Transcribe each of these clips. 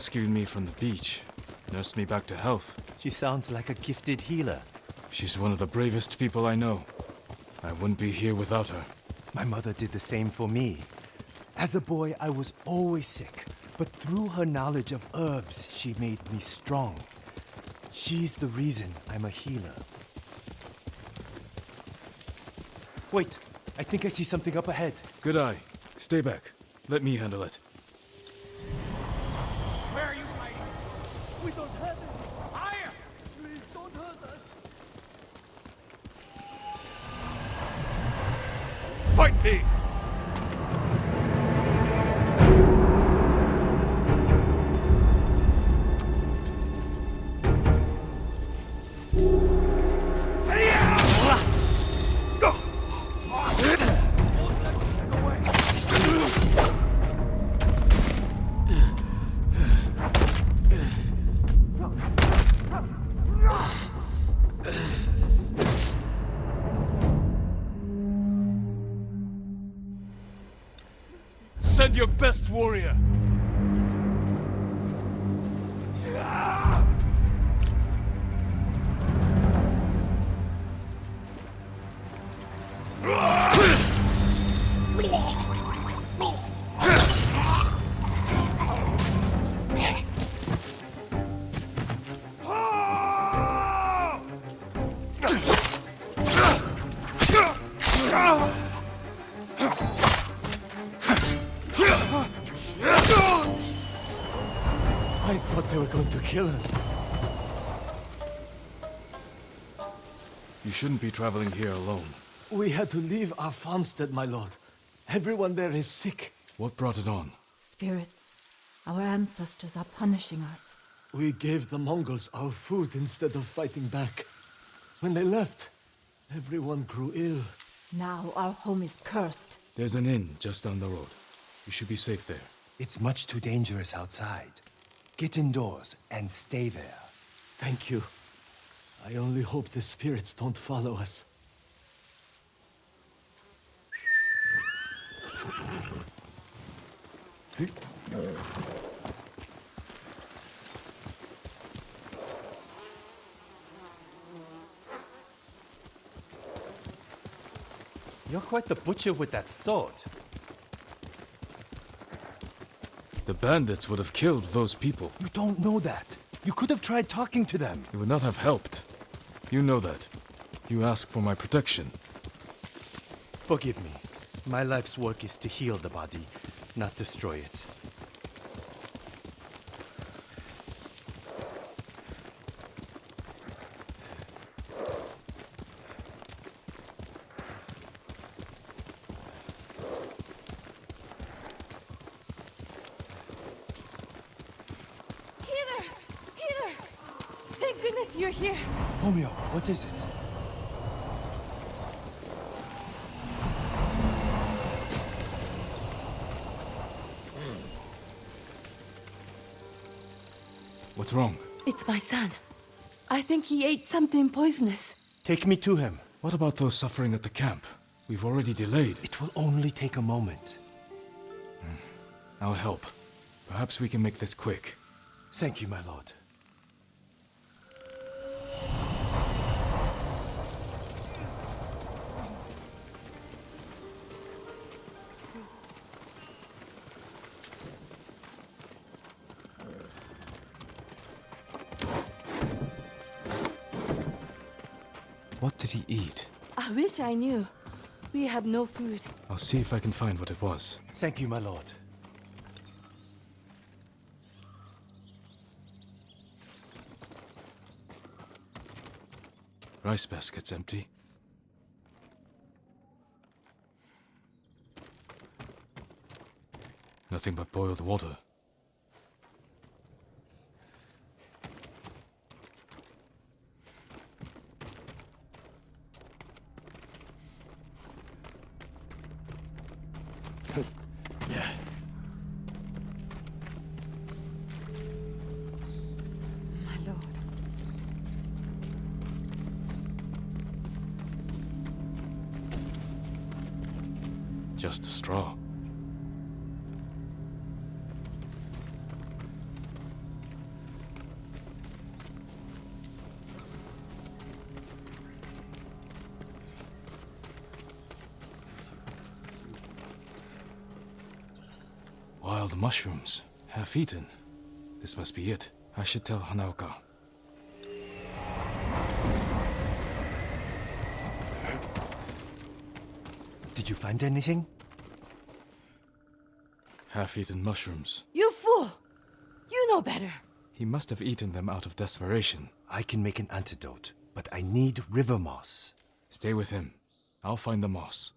Rescued me from the beach, nursed me back to health. She sounds like a gifted healer. She's one of the bravest people I know. I wouldn't be here without her. My mother did the same for me. As a boy, I was always sick, but through her knowledge of herbs, she made me strong. She's the reason I'm a healer. Wait, I think I see something up ahead. Good eye. Stay back. Let me handle it. Where are you hiding? We don't have it. Higher! Please don't hurt us. Fight me! Send your best warrior! I thought they were going to kill us. You shouldn't be traveling here alone. We had to leave our farmstead, my lord. Everyone there is sick. What brought it on? Spirits. Our ancestors are punishing us. We gave the Mongols our food instead of fighting back. When they left, everyone grew ill. Now our home is cursed. There's an inn just down the road. You should be safe there. It's much too dangerous outside. Get indoors and stay there. Thank you. I only hope the spirits don't follow us. You're quite the butcher with that sword. The bandits would have killed those people. You don't know that. You could have tried talking to them. It would not have helped. You know that. You asked for my protection. Forgive me. My life's work is to heal the body, not destroy it. Peter! Thank goodness you're here. Romeo, what is it? What's wrong? It's my son. I think he ate something poisonous. Take me to him. What about those suffering at the camp? We've already delayed. It will only take a moment. I'll help. Perhaps we can make this quick. Thank you, my lord. What did he eat? I wish I knew. We have no food. I'll see if I can find what it was. Thank you, my lord. Rice basket's empty. Nothing but boiled water. Yeah. My lord. Just straw. Wild mushrooms, half-eaten. This must be it. I should tell Hanaoka. Did you find anything? Half-eaten mushrooms. You fool! You know better. He must have eaten them out of desperation. I can make an antidote, but I need river moss. Stay with him. I'll find the moss.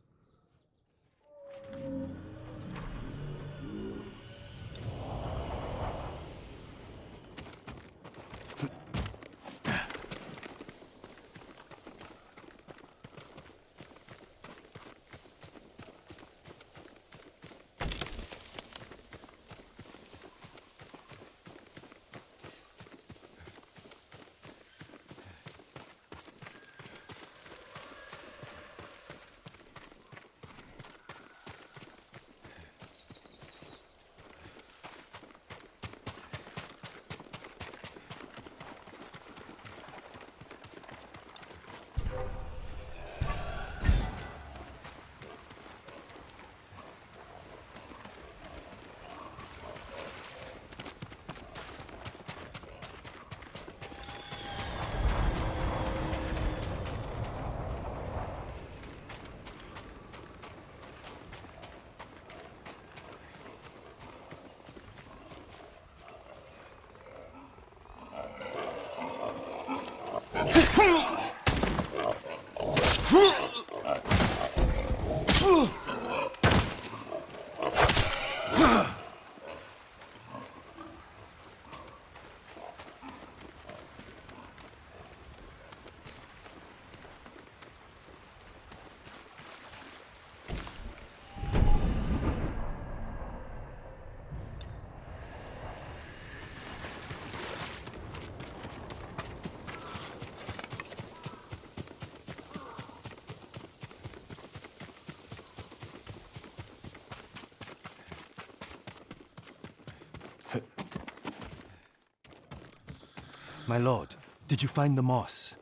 My lord, did you find the moss?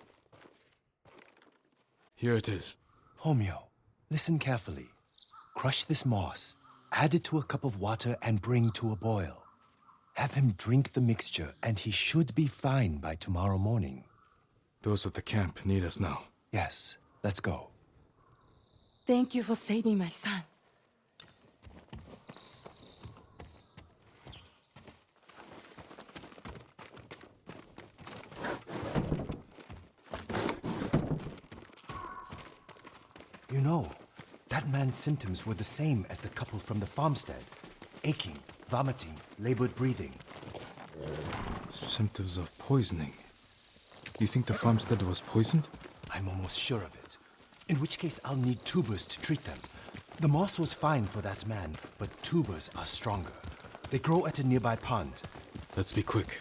Here it is. Homeo, listen carefully. Crush this moss, add it to a cup of water, and bring to a boil. Have him drink the mixture, and he should be fine by tomorrow morning. Those at the camp need us now. Yes, let's go. Thank you for saving my son. You know, that man's symptoms were the same as the couple from the farmstead. Aching, vomiting, labored breathing. Symptoms of poisoning. You think the farmstead was poisoned? I'm almost sure of it. In which case, I'll need tubers to treat them. The moss was fine for that man, but tubers are stronger. They grow at a nearby pond. Let's be quick.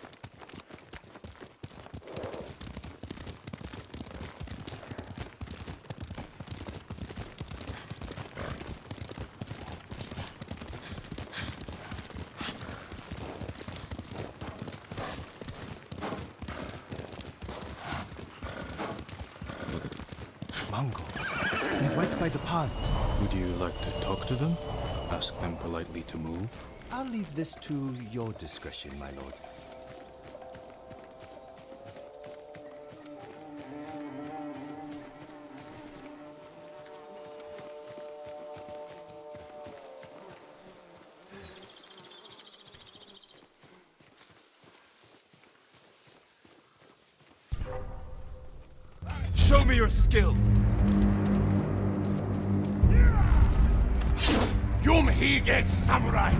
Mongols. They're right by the pond. Would you like to talk to them? Ask them politely to move? I'll leave this to your discretion, my lord. Show me your skill! Yumhige samurai!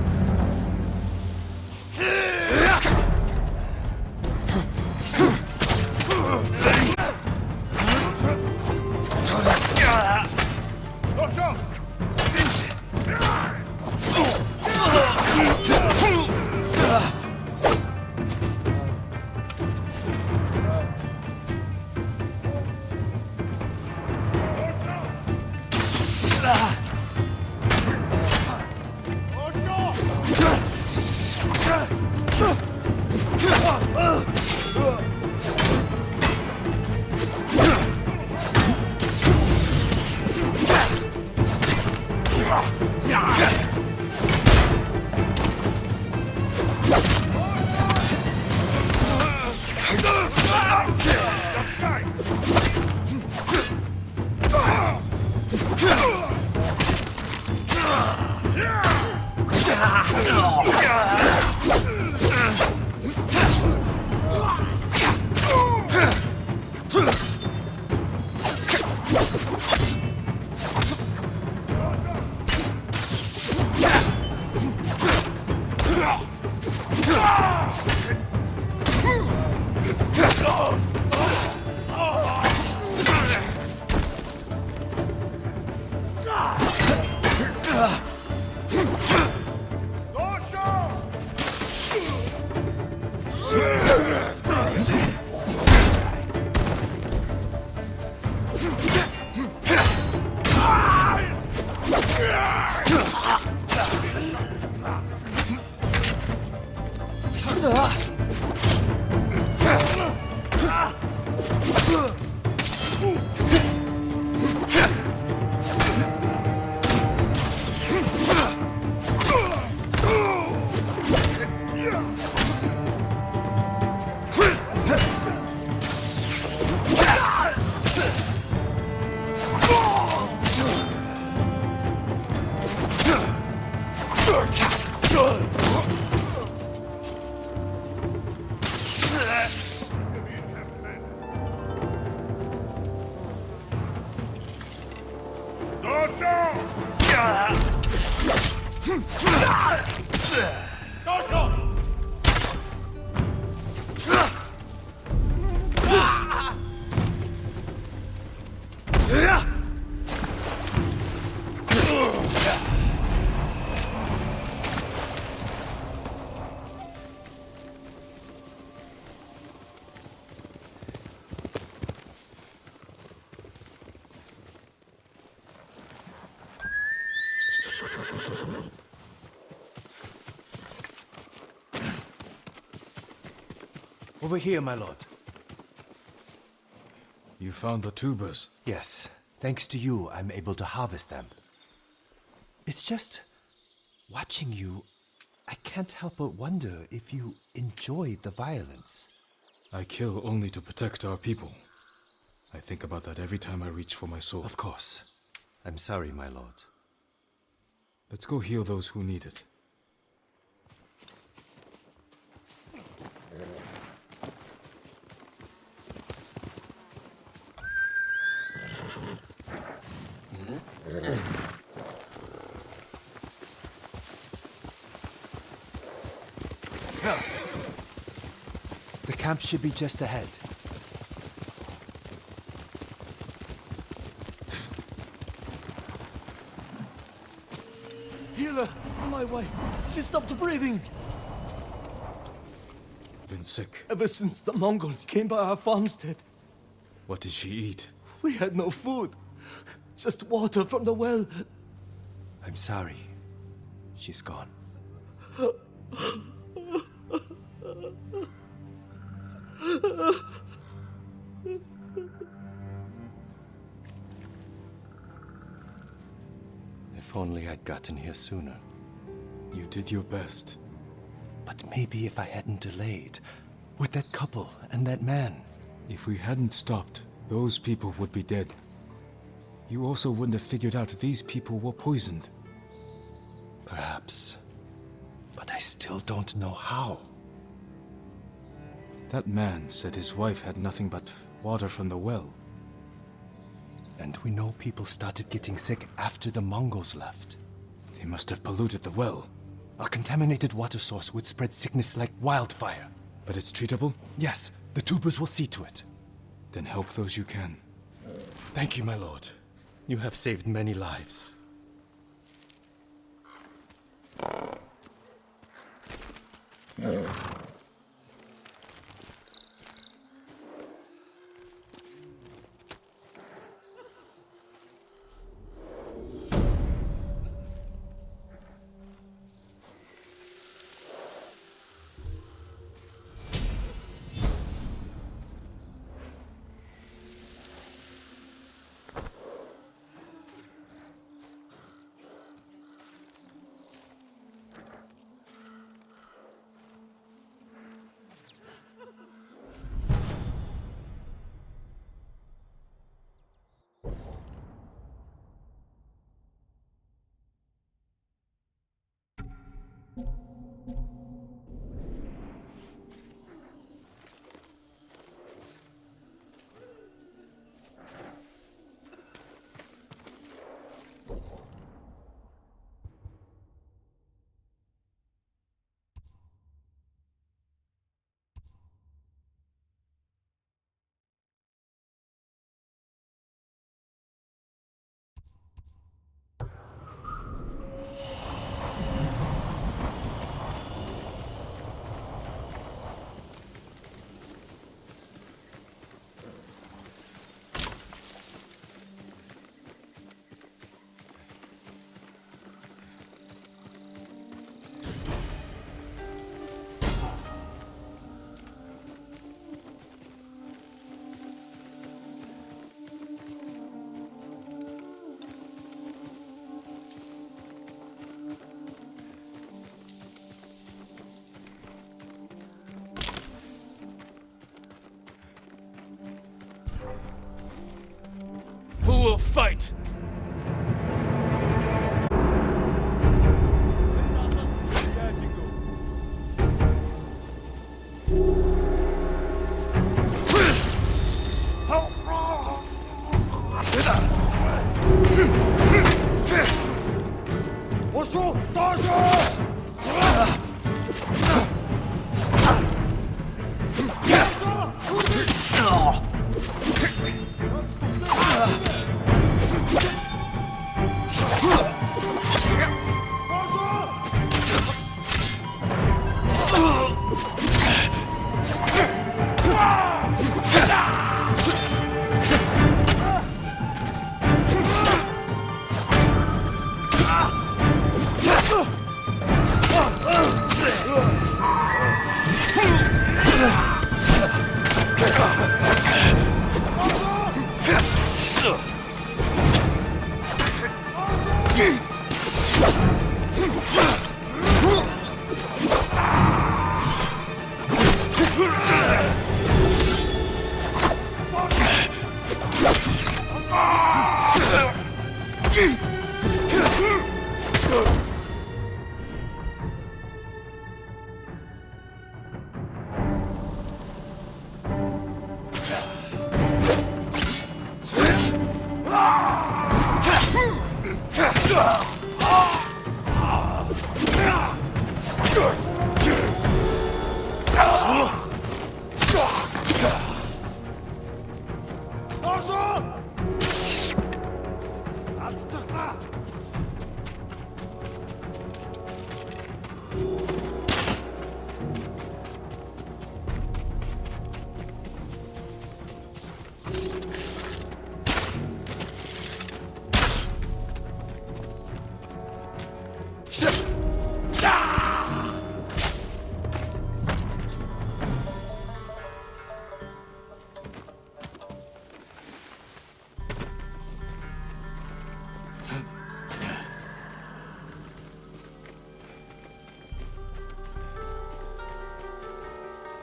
Over here, my lord. You found the tubers. Yes. Thanks to you, I'm able to harvest them. It's just... watching you, I can't help but wonder if you enjoy the violence. I kill only to protect our people. I think about that every time I reach for my sword. Of course. I'm sorry, my lord. Let's go heal those who need it. The camp should be just ahead. Healer, my wife, she stopped breathing. Been sick. Ever since the Mongols came by our farmstead, What did she eat? we had no food. Just water from the well. I'm sorry. She's gone. If only I'd gotten here sooner. You did your best. But maybe if I hadn't delayed, with that couple and that man. If we hadn't stopped, those people would be dead. You also wouldn't have figured out these people were poisoned. Perhaps. But I still don't know how. That man said his wife had nothing but water from the well. And we know people started getting sick after the Mongols left. They must have polluted the well. A contaminated water source would spread sickness like wildfire. But it's treatable? Yes, the tubers will see to it. Then help those you can. Thank you, my lord. You have saved many lives. fight!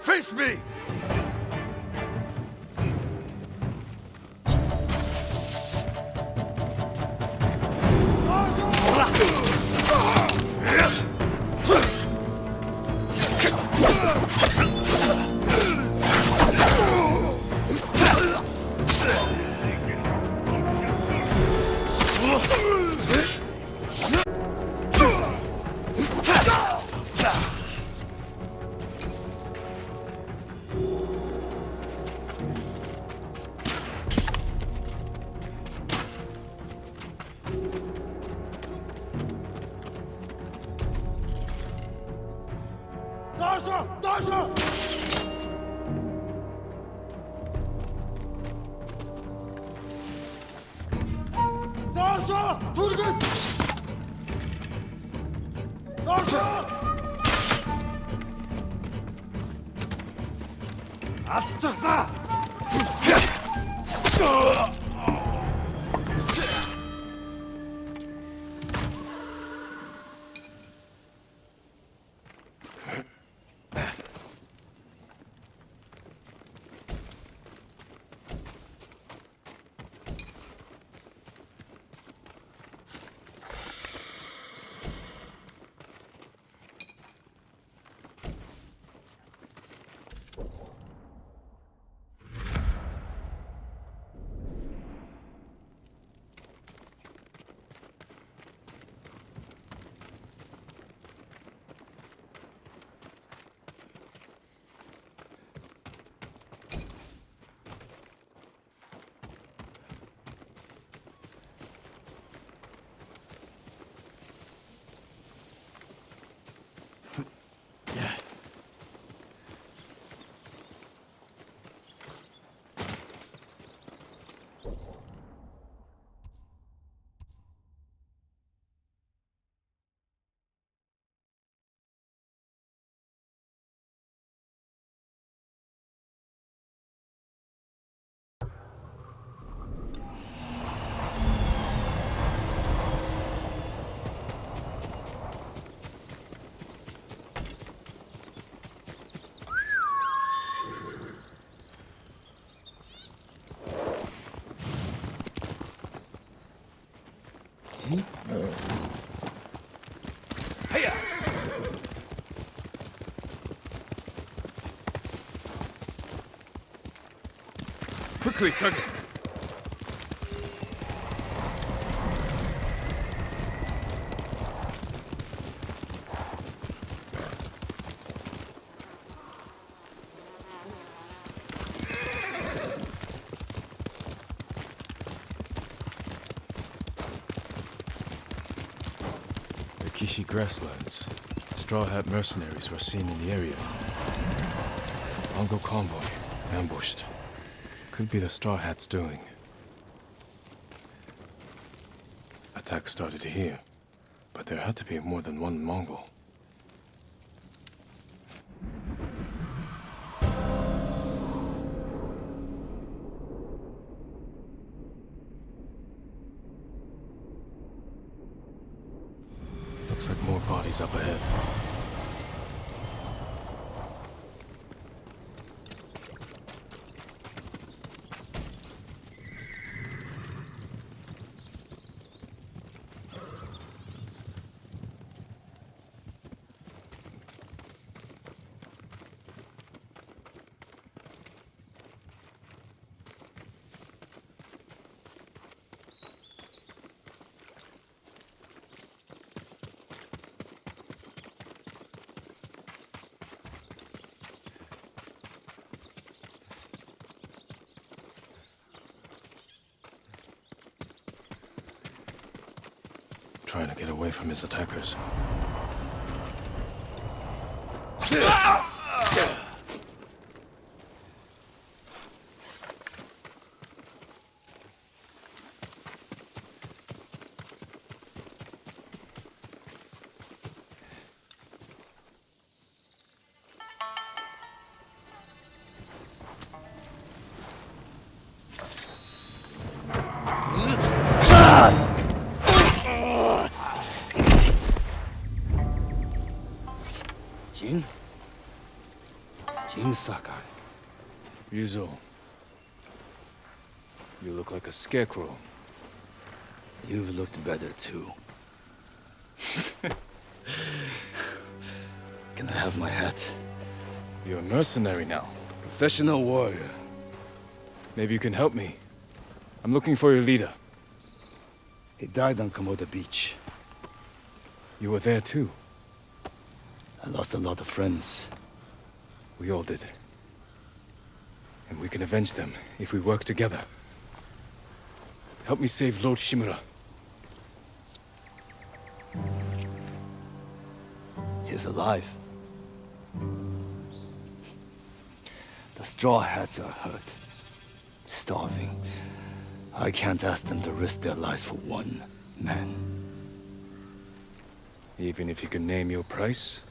Face me! Quickly, Kage. The Kishi grasslands. Straw Hat mercenaries were seen in the area. Mongol convoy, ambushed. Could be the Straw Hats doing. Attack started here, but there had to be more than one Mongol. Looks like more bodies up ahead. Trying to get away from his attackers. Jin Sakai. Ryuzo, you look like a scarecrow. You've looked better too. Can I have my hat? You're a mercenary now. Professional warrior. Maybe you can help me. I'm looking for your leader. He died on Komoda Beach. You were there too. I lost a lot of friends. We all did. And we can avenge them if we work together. Help me save Lord Shimura. He's alive. The Straw Hats are hurt. Starving. I can't ask them to risk their lives for one man. Even if you can name your price?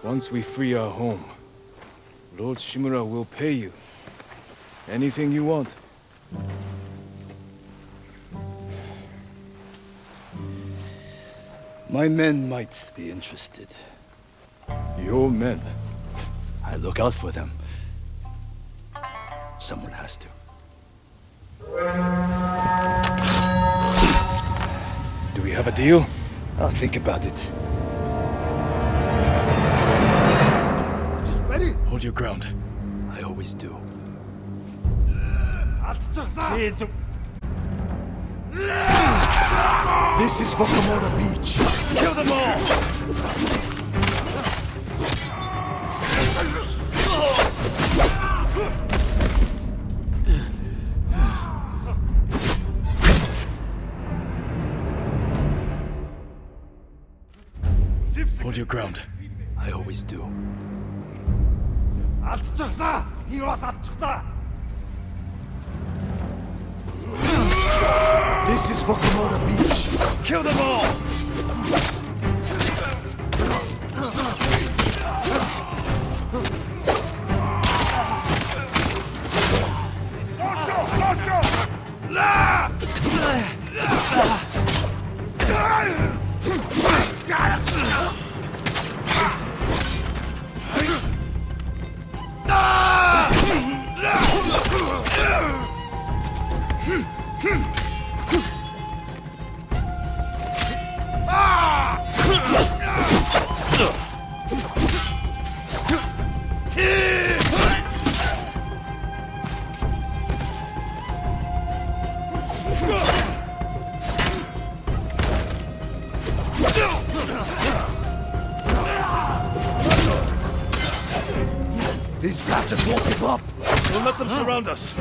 Once we free our home, Lord Shimura will pay you. Anything you want. My men might be interested. Your men? I look out for them. Someone has to. Do we have a deal? I'll think about it. Hold your ground. I always do. This is for Komoda Beach. Kill them all! Hold your ground. I always do. This is for Komoda Beach. Kill them all! These bastards won't give up! Don't let them surround us!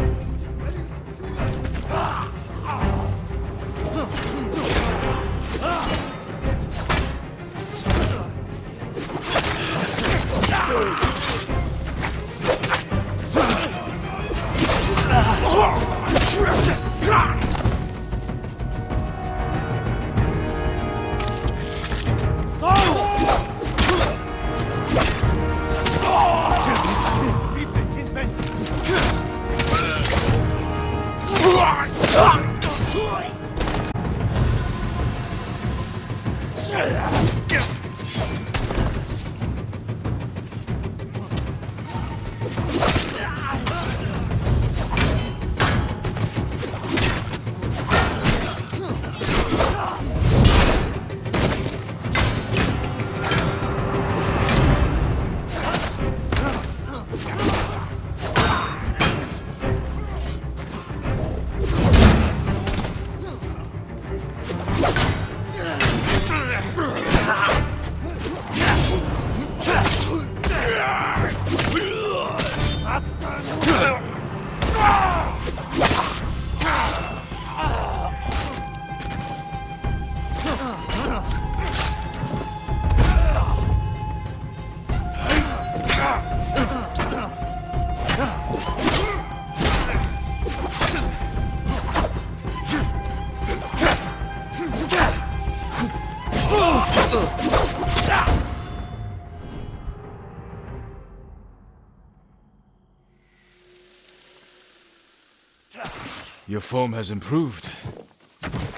Your form has improved.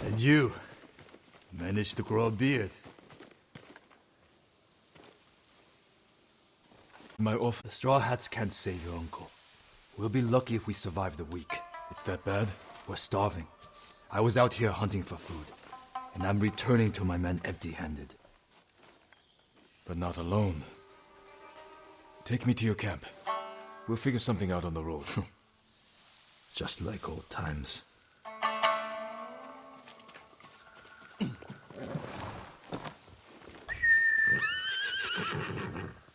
And you managed to grow a beard. My off. The Straw Hats can't save your uncle. We'll be lucky if we survive the week. It's that bad? We're starving. I was out here hunting for food, and I'm returning to my men empty-handed. But not alone. Take me to your camp. We'll figure something out on the road. Just like old times.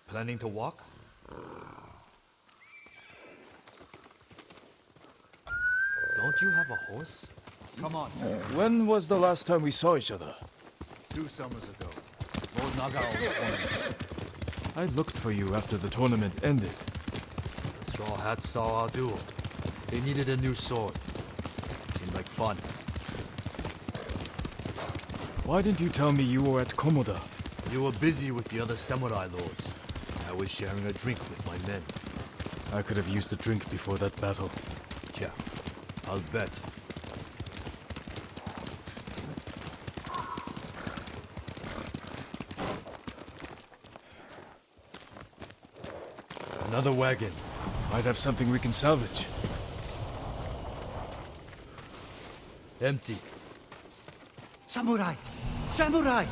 Planning to walk? Don't you have a horse? Come on. When was the last time we saw each other? 2 summers ago. Lord Nagao's tournament. I looked for you after the tournament ended. The Straw Hats saw our duel. They needed a new sword. Seemed like fun. Why didn't you tell me you were at Komoda? You were busy with the other samurai lords. I was sharing a drink with my men. I could have used a drink before that battle. Yeah, I'll bet. Another wagon. Might have something we can salvage. Empty. Samurai! Samurai!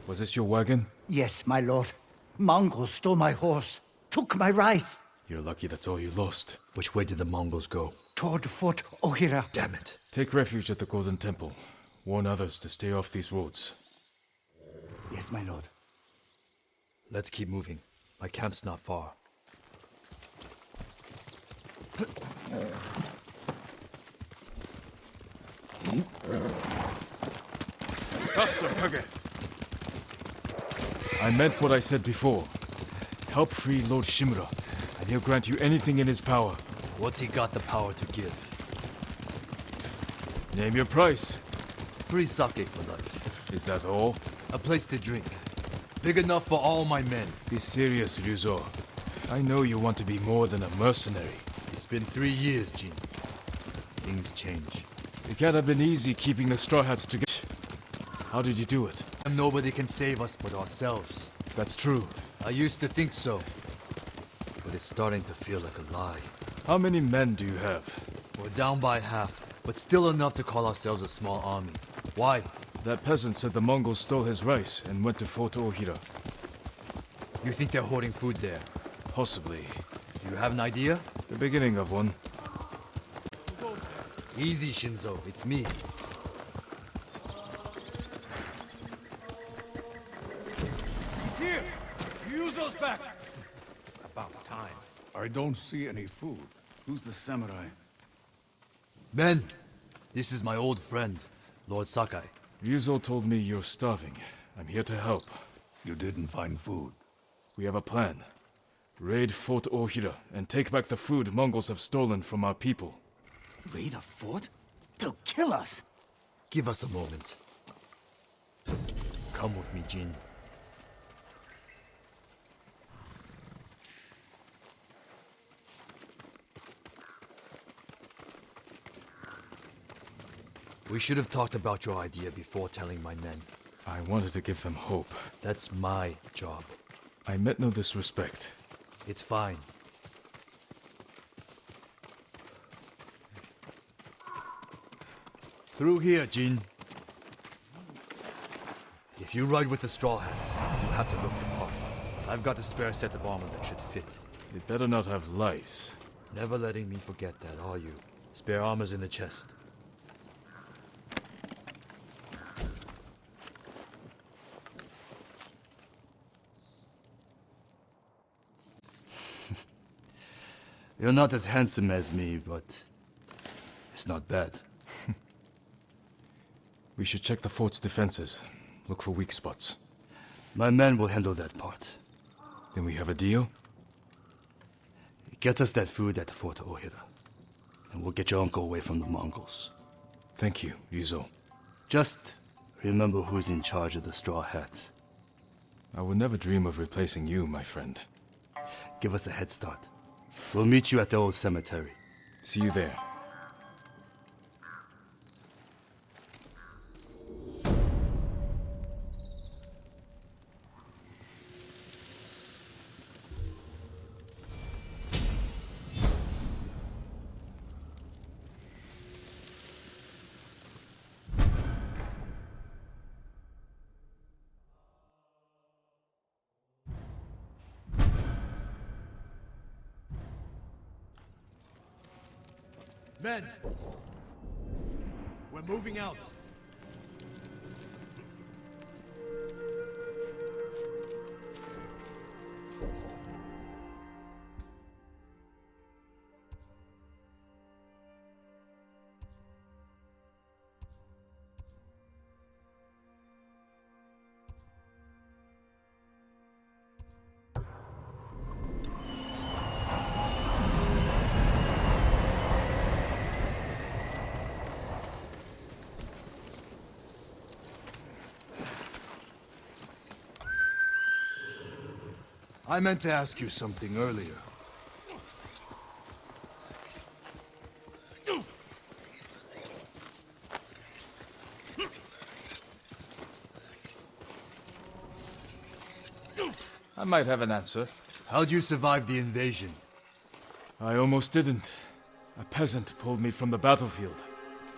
Was this your wagon? Yes, my lord. Mongols stole my horse, took my rice. You're lucky that's all you lost. Which way did the Mongols go? Toward Fort Ohira. Damn it. Take refuge at the Golden Temple. Warn others to stay off these roads. Yes, my lord. Let's keep moving. My camp's not far. Faster, Kage! I meant what I said before. Help free Lord Shimura, and he'll grant you anything in his power. What's he got the power to give? Name your price. Free sake for life. Is that all? A place to drink. Big enough for all my men. Be serious, Ryuzo. I know you want to be more than a mercenary. It's been 3 years, Jin. Things change. It can't have been easy keeping the Straw Hats together. How did you do it? And nobody can save us but ourselves. That's true. I used to think so. But it's starting to feel like a lie. How many men do you have? We're down by half, but still enough to call ourselves a small army. Why? That peasant said the Mongols stole his rice and went to Fort Ohira. You think they're hoarding food there? Possibly. Do you have an idea? The beginning of one. Easy, Shinzo. It's me. here! Ryuzo's back! About time. I don't see any food. Who's the samurai? Men, this is my old friend, Lord Sakai. Ryuzo told me you're starving. I'm here to help. You didn't find food. We have a plan. Raid Fort Ohira and take back the food Mongols have stolen from our people. Raid a fort? They'll kill us! Give us a moment. Come with me, Jin. We should have talked about your idea before telling my men. I wanted to give them hope. That's my job. I meant no disrespect. It's fine. Through here, Jin. If you ride with the Straw Hats, you have to look the part. I've got a spare set of armor that should fit. They better not have lice. Never letting me forget that, are you? Spare armor's in the chest. You're not as handsome as me, but it's not bad. We should check the fort's defenses. Look for weak spots. My men will handle that part. Then we have a deal? Get us that food at Fort Ohira, and we'll get your uncle away from the Mongols. Thank you, Ryuzo. Just remember who's in charge of the Straw Hats. I would never dream of replacing you, my friend. Give us a head start. We'll meet you at the old cemetery. See you there. Men! We're moving out. I meant to ask you something earlier. I might have an answer. How'd you survive the invasion? I almost didn't. A peasant pulled me from the battlefield.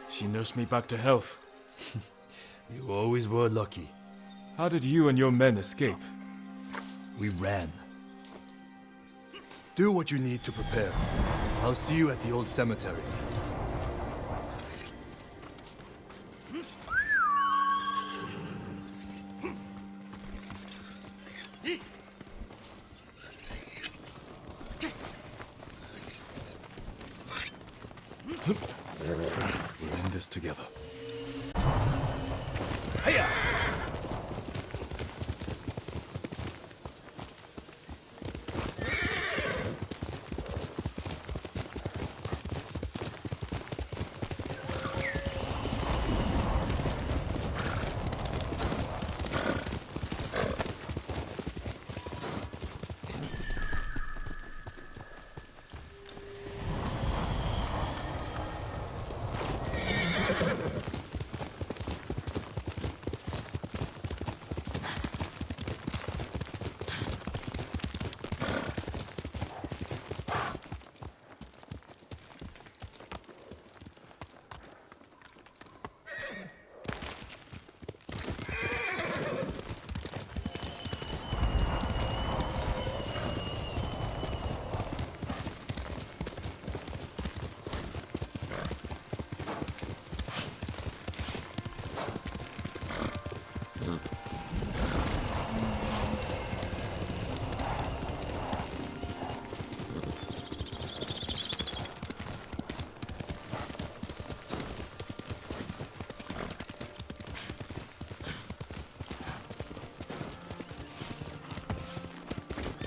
She nursed me back to health. You always were lucky. How did you and your men escape? We ran. Do what you need to prepare. I'll see you at the old cemetery. We're in this together.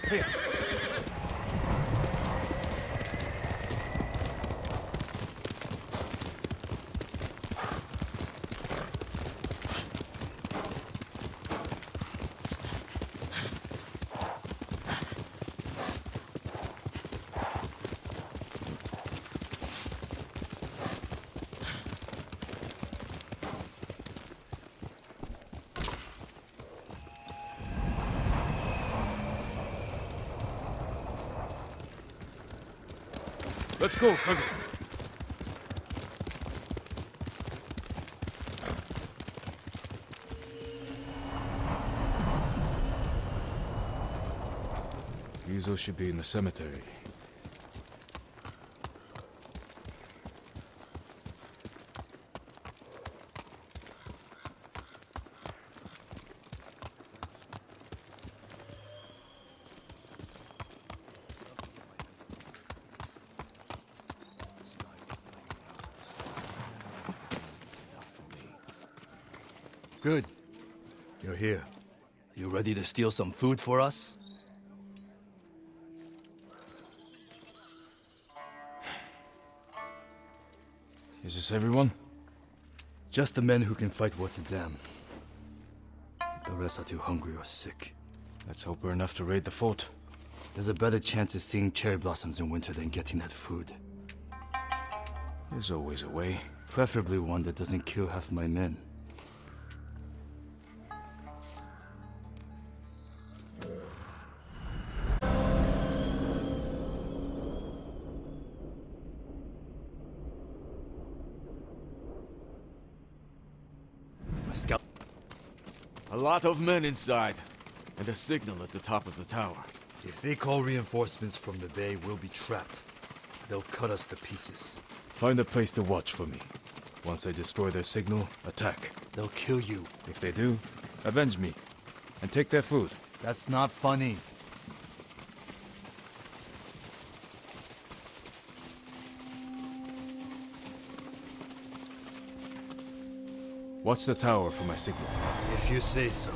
Here. Let's go, Kage. Ryuzo should be in the cemetery. Good. You're here. You ready to steal some food for us? Is this everyone? Just the men who can fight worth a damn. The rest are too hungry or sick. Let's hope we're enough to raid the fort. There's a better chance of seeing cherry blossoms in winter than getting that food. There's always a way. Preferably one that doesn't kill half my men. Scout. A lot of men inside, and a signal at the top of the tower. If they call reinforcements from the bay, we'll be trapped. They'll cut us to pieces. Find a place to watch for me. Once I destroy their signal, attack. They'll kill you. If they do, avenge me. And take their food. That's not funny. Watch the tower for my signal. If you say so.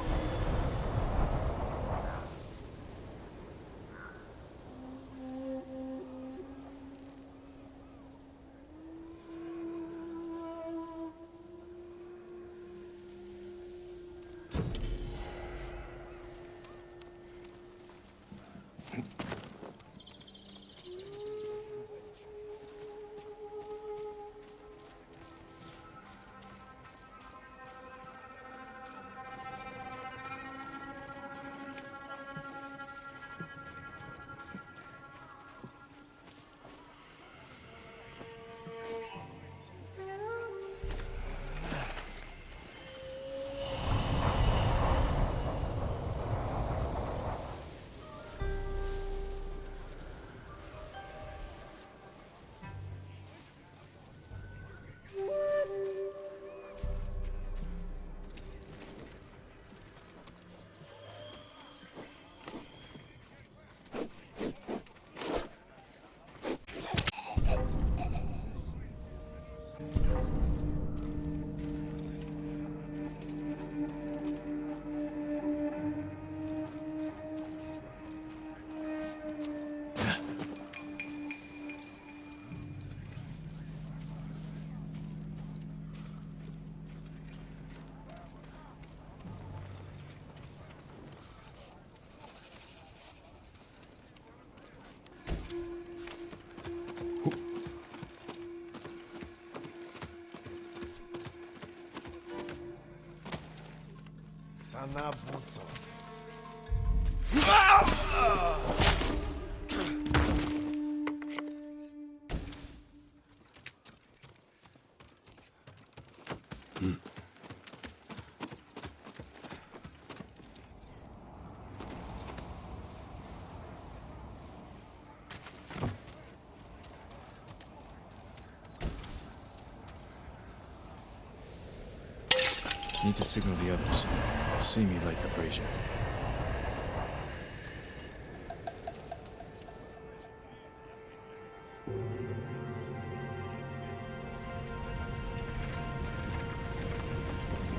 Need to signal the others. They'll see me light the brazier.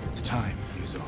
It's time, Ryuzo.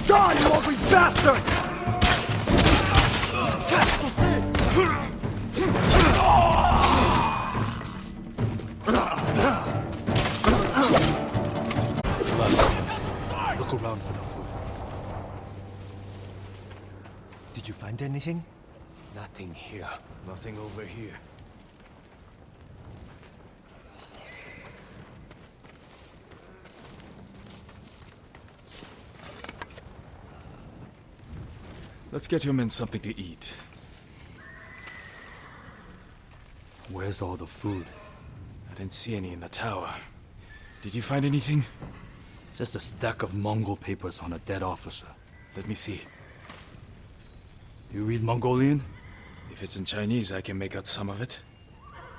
Die, you ugly bastard! Look around for the food. Did you find anything? Nothing here. Nothing over here. Let's get your men something to eat. Where's all the food? I didn't see any in the tower. Did you find anything? Just a stack of Mongol papers on a dead officer. Let me see. You read Mongolian? If it's in Chinese, I can make out some of it.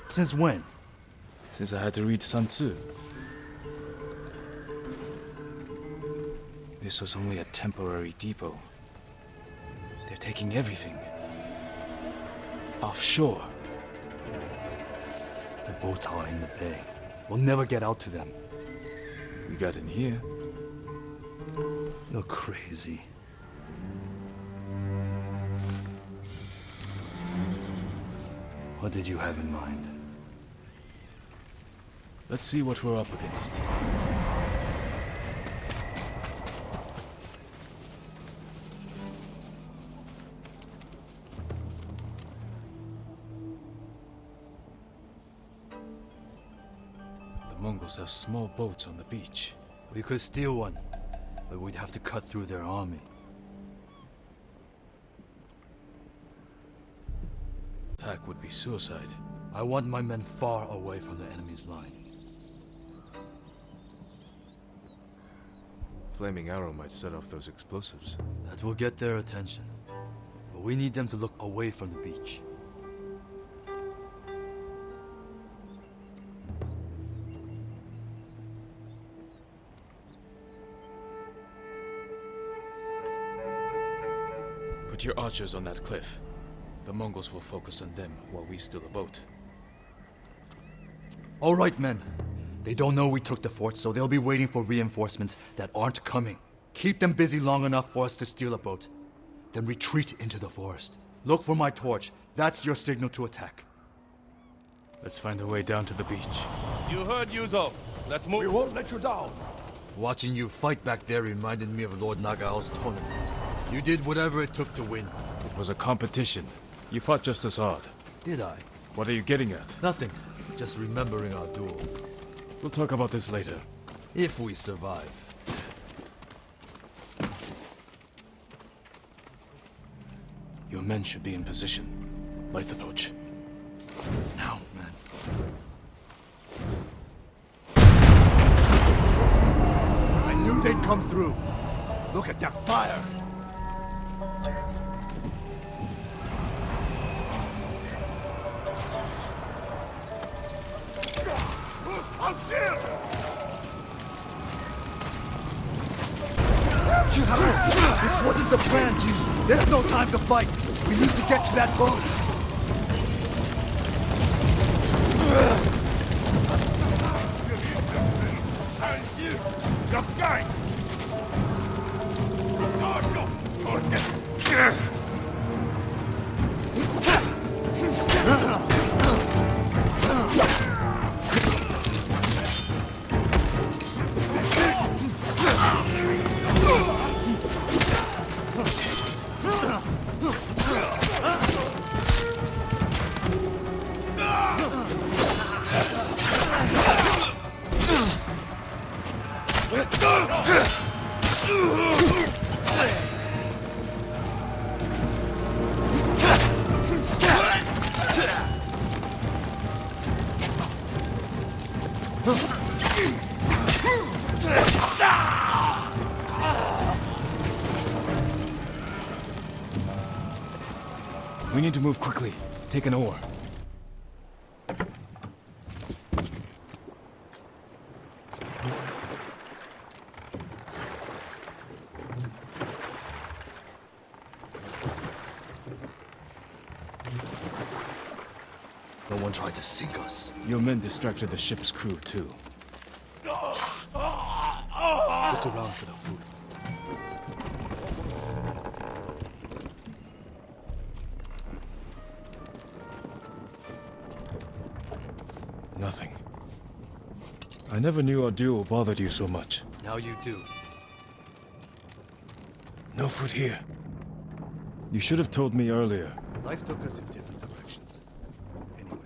Since when? Since I had to read Sun Tzu. This was only a temporary depot. They're taking everything. Offshore. The boats are in the bay. We'll never get out to them. We got in here. You're crazy. What did you have in mind? Let's see what we're up against. The Mongols have small boats on the beach. We could steal one, but we'd have to cut through their army. Attack would be suicide. I want my men far away from the enemy's line. Flaming arrow might set off those explosives. That will get their attention. But we need them to look away from the beach. Put your archers on that cliff. The Mongols will focus on them while we steal a boat. All right, men. They don't know we took the fort, so they'll be waiting for reinforcements that aren't coming. Keep them busy long enough for us to steal a boat. Then retreat into the forest. Look for my torch. That's your signal to attack. Let's find a way down to the beach. You heard Yuzo. Let's move. We won't let you down. Watching you fight back there reminded me of Lord Nagao's tournaments. You did whatever it took to win. It was a competition. You fought just as hard. Did I? What are you getting at? Nothing. Just remembering our duel. We'll talk about this later. If we survive. Your men should be in position. Light the torch. Now, man. I knew they'd come through. Look at that fire. This wasn't the plan, G. There's no time to fight. We need to get to that boat. We need to move quickly. Take an oar. No one tried to sink us. Your men distracted the ship's crew, too. Look around for the food. Nothing. I never knew our duel bothered you so much. Now you do. No food here. You should have told me earlier. Life took us in different directions. Anyway.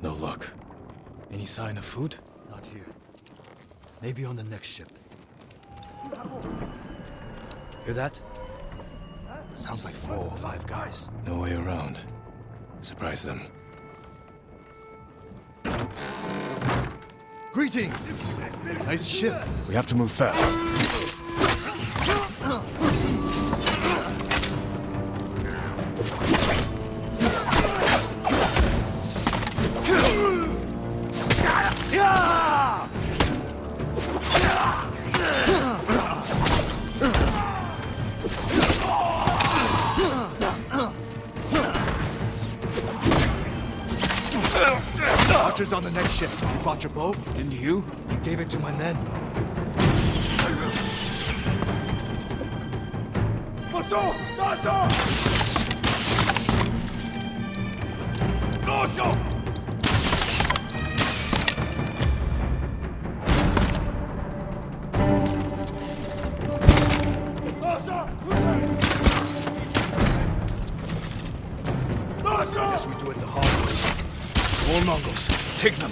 No luck. Any sign of food? Not here. Maybe on the next ship. Hear that? Sounds like 4 or 5 guys. No way around. Surprise them. Greetings! Nice ship. We have to move fast. Archers on the next ship. You brought your bow? Didn't you? You gave it to my men. Guess we do it the hard way. More Mongols. Take them.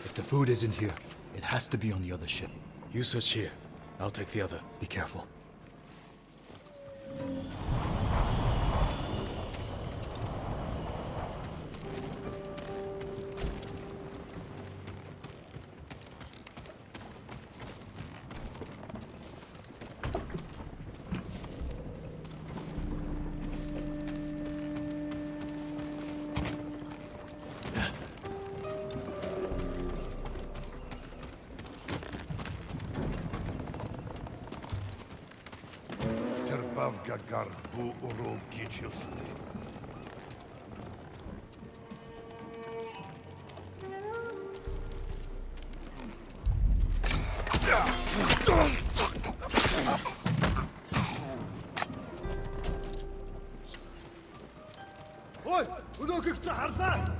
If the food isn't here, it has to be on the other ship. You search here. I'll take the other. Be careful. Kavgagar bu uru geçilsin. Ой, өнөөгөө хардаа.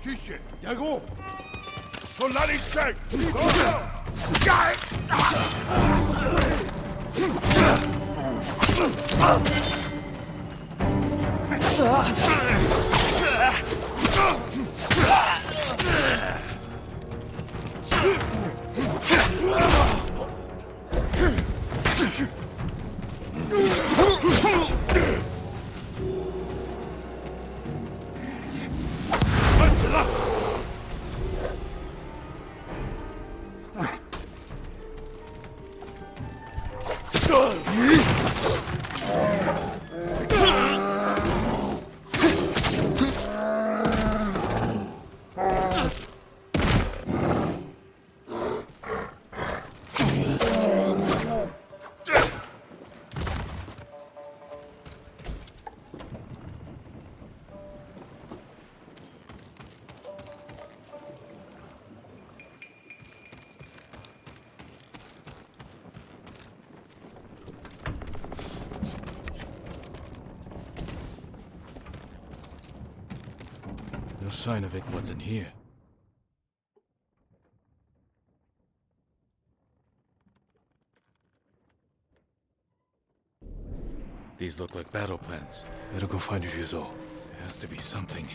Tüşe, Яго! solari çek! No sign of it. What's in here? These look like battle plans. Better go find Ryuzo. There has to be something.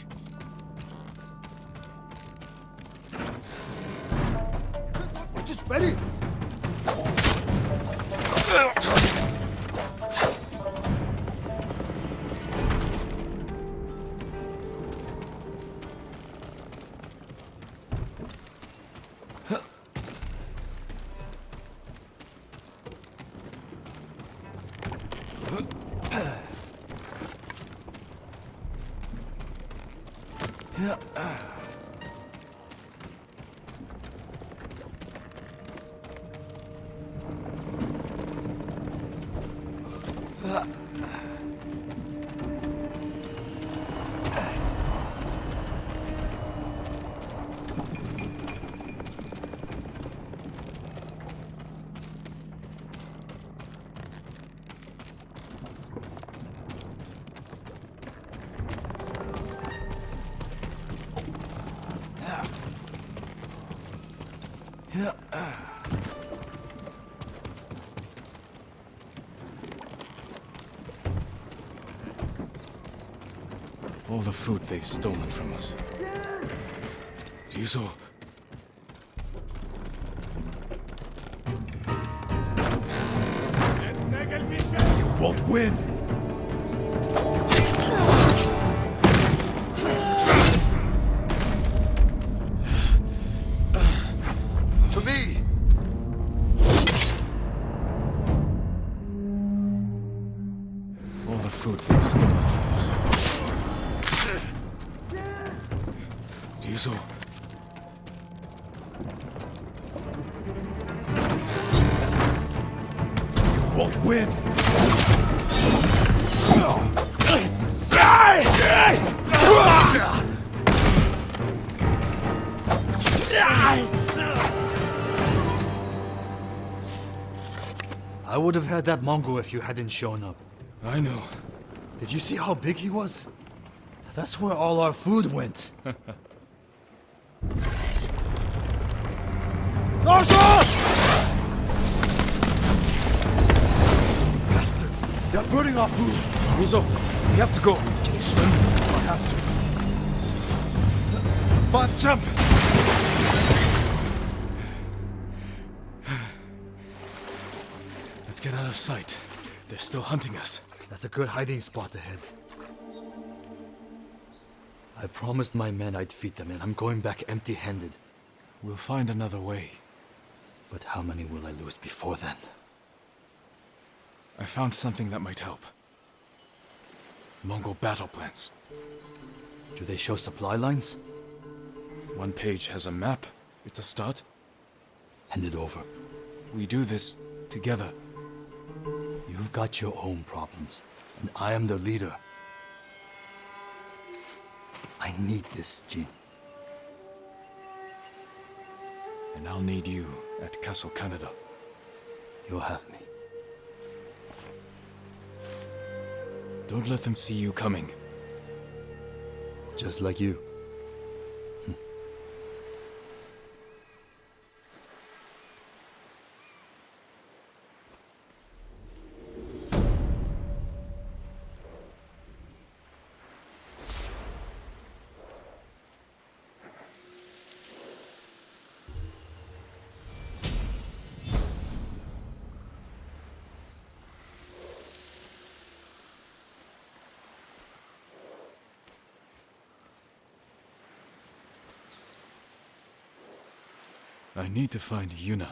Just ready! All the food they've stolen from us. Ryuzo. You won't win! To me! All the food they've stolen from us. Ryuzo. You won't win! I would have had that Mongol if you hadn't shown up. I know. Did you see how big he was? That's where all our food went. Bastards! They're burning our food! Ryuzo, we have to go. Can you swim? I have to. But jump! Let's get out of sight. They're still hunting us. That's a good hiding spot ahead. I promised my men I'd feed them, and I'm going back empty-handed. We'll find another way. But how many will I lose before then? I found something that might help. Mongol battle plans. Do they show supply lines? One page has a map. It's a start. Hand it over. We do this together. You've got your own problems, and I am the leader. I need this, Jin. And I'll need you at Castle Canada. You'll have me. Don't let them see you coming. Just like you. I need to find Yuna.